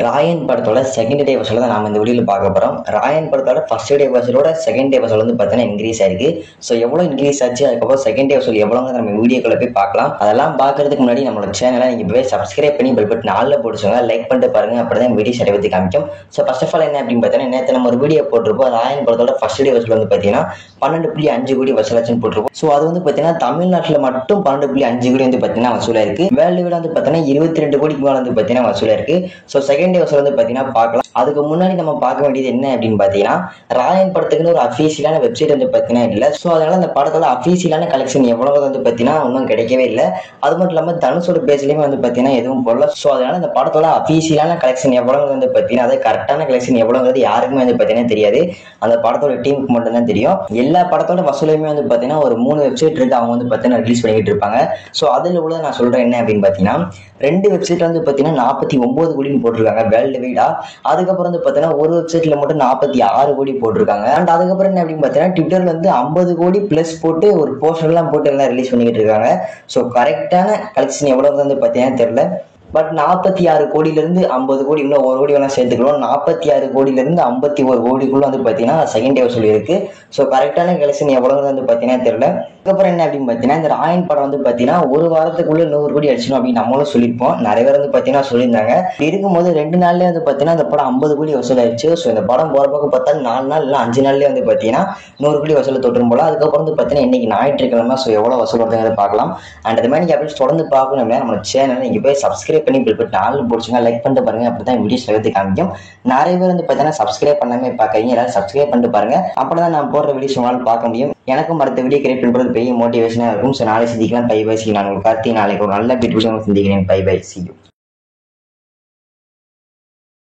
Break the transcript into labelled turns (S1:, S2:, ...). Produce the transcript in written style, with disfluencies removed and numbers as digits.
S1: ராயன் படத்தோட second day வசூல் தான் நாம இந்த வீடியோவில் பார்க்க போகிறோம். ராயன் படத்தோட ஃபர்ஸ்ட் டே வசூலோட செகண்ட் டே வசூல் வந்து பார்த்தீங்கன்னா இன்க்ரீஸ் ஆயிருக்கு. ஸோ எவ்வளோ இன்க்ரீஸ் ஆச்சு, அதுக்கப்புறம் செகண்ட் டே வசூல் எவ்வளோங்க நம்ம வீடியோக்குள்ள போய் பார்க்கலாம். அதெல்லாம் பார்க்கறதுக்கு முன்னாடி நம்மளோட சேனலை நீங்கள் போய் சப்ஸ்கிரைப் பண்ணி பெல் பட்டன் ஆல்ல போட்டுச்சுங்க, லைக் பண்ணிட்டு பாருங்க. அப்படி தான் வீடியோ சரி பற்றி காமிக்கும். ஸோ ஃபர்ஸ்ட் ஆஃப் ஆல் என்ன அப்படின்னு பார்த்தீங்கன்னா, நேற்று நம்ம ஒரு வீடியோ போட்டிருப்போம். ராயன் படத்தோட ஃபர்ஸ்ட் டே வசூல் வந்து பார்த்தீங்கன்னா 12.5 கோடி வசூலாச்சுன்னு போட்டிருப்போம். ஸோ அது வந்து பார்த்தீங்கன்னா தமிழ்நாட்டில் மட்டும் 12.5 கோடி வந்து பார்த்தீங்கன்னா வசூலாக இருக்கு. வேர்ல்டு விட வந்து பார்த்தீங்கன்னா 22 கோடிக்கு மேலே வந்து பார்த்தீங்கன்னா வசூலாக இருக்கு. ஸோ செகண்ட் டே வசூல் வந்து பார்த்தீங்கன்னா பார்க்கலாம். அதுக்கு முன்னாடி நம்ம பார்க்க வேண்டியது என்ன அப்படின்னு பார்த்தீங்கன்னா, ராயன் படத்துக்குன்னு ஒரு அஃபீஷியலான வெப்சைட் வந்து பார்த்தீங்கன்னா இல்லை. ஸோ அதனால அந்த படத்தோட அஃபீஷியலான கலெக்ஷன் எவ்வளவு வந்து பார்த்தீங்கன்னா இன்னும் கிடைக்கவே இல்லை. அது மட்டும் இல்லாமல் தனுஷோட பேஜ்லையுமே வந்து பார்த்தீங்கன்னா எதுவும் போடல. ஸோ அதனால அந்த படத்தோட அஃபீஷியலான கலெக்ஷன் எவ்வளவு வந்து பார்த்தீங்கன்னா, அது கரெக்டான கலெக்ஷன் எவ்வளவுங்கிறது யாருக்குமே வந்து பார்த்தீங்கன்னா தெரியாது. அந்த படத்தோட டீமுக்கு மட்டும் தான் தெரியும். எல்லா படத்தோட வசூலையுமே வந்து பார்த்தீங்கன்னா ஒரு 3 வெப்சைட் இருக்கு, அவங்க வந்து பார்த்தீங்கன்னா ரிலீஸ் பண்ணிட்டு இருப்பாங்க. ஸோ அதில் உள்ள நான் சொல்றேன் என்ன அப்படின்னு பார்த்தீங்கன்னா, 2 வெப்சைட்ல வந்து பார்த்தீங்கன்னா 49 கோடின்னு போட்டிருக்காங்க வேர்ல்டு வைடா. அதுக்கப்புறம் வந்து பார்த்தீங்கன்னா ஒரு வெப்சைட்ல மட்டும் 46 கோடி போட்டிருக்காங்க. அண்ட் அதுக்கப்புறம் என்ன அப்படின்னு பார்த்தீங்கன்னா, ட்விட்டர்ல வந்து 50 கோடி பிளஸ் போட்டு ஒரு போஸ்டர் எல்லாம் போட்டு எல்லாம் ரிலீஸ் பண்ணிக்கிட்டு இருக்காங்க. ஸோ கரெக்டான கலெக்ஷன் எவ்வளவு வந்து பார்த்தீங்கன்னா தெரியல. பட் 46 கோடியிலிருந்து 50 கோடி, இன்னும் 1 கோடி வேணா சேர்த்துக்கலாம். 46 கோடியிலிருந்து 51 கோடிக்குள்ள வந்து பார்த்தீங்கன்னா செகண்ட் டே வசூல் இருக்கு. ஸோ கரெக்டான கலெக்ஷன் எவ்வளவு வந்து பார்த்தீங்கன்னா தெரியல. அதுக்கப்புறம் என்ன அப்படின்னு பார்த்தீங்கன்னா, இந்த ராயன் படம் வந்து பார்த்தீங்கன்னா ஒரு வாரத்துக்குள்ள 100 கோடி அடிச்சிடும் அப்படின்னு நம்மளும் சொல்லியிருப்போம். நிறைய பேர் வந்து பார்த்தீங்கன்னா சொல்லியிருந்தாங்க. இருக்கும்போது 2 நாள்லேயே வந்து பார்த்தீங்கன்னா இந்த படம் 50 கோடி வசூல் ஆயிடுச்சு. ஸோ இந்த படம் போகிற பக்கம் பார்த்தா 4 நாள் இல்லை 5 நாள்லேயே வந்து பார்த்தீங்கன்னா 100 கோடி வசூல் தொற்றும் போல. அதுக்கப்புறம் வந்து பார்த்தீங்கன்னா இன்னைக்கு ஞாயிற்றுக்கிழமை. ஸோ எவ்வளோ வசூல் வருதுங்கிறத பார்க்கலாம். அண்ட் அது மாதிரி அப்படி தொடர்ந்து பார்க்கணும் அப்படின்னா நம்ம சேனல் நீங்கள் போய் சப்ஸ்கிரைப் பண்ணி பில் பட்டன் ஆல் போடுச்சுங்க, லைக் பண்ணிட்டு பாருங்க. அப்படிதான் வீடியோஸ் எடுத்து காமிக்கும். நிறைய பேர் வந்து பார்த்தீங்கன்னா சப்ஸ்கிரைப் பண்ணாமே பார்க்குறீங்க. எல்லாரும் சப்ஸ்கிரைப் பண்ணிட்டு பாருங்க. அப்படிதான் நான் போடுற வீடியோஸ் உங்களால் பார்க்க முடியும். எனக்கும் அடுத்த வீடியோ கிரியேட் பண்ணுறது பெரிய மோட்டிவேஷனாக இருக்கும். ஸோ நாளை சந்திக்கலாம். Bye bye. நான் உங்களுக்கு நாளைக்கு ஒரு நல்ல வீடியோ சந்திக்கிறேன். Bye bye. See you.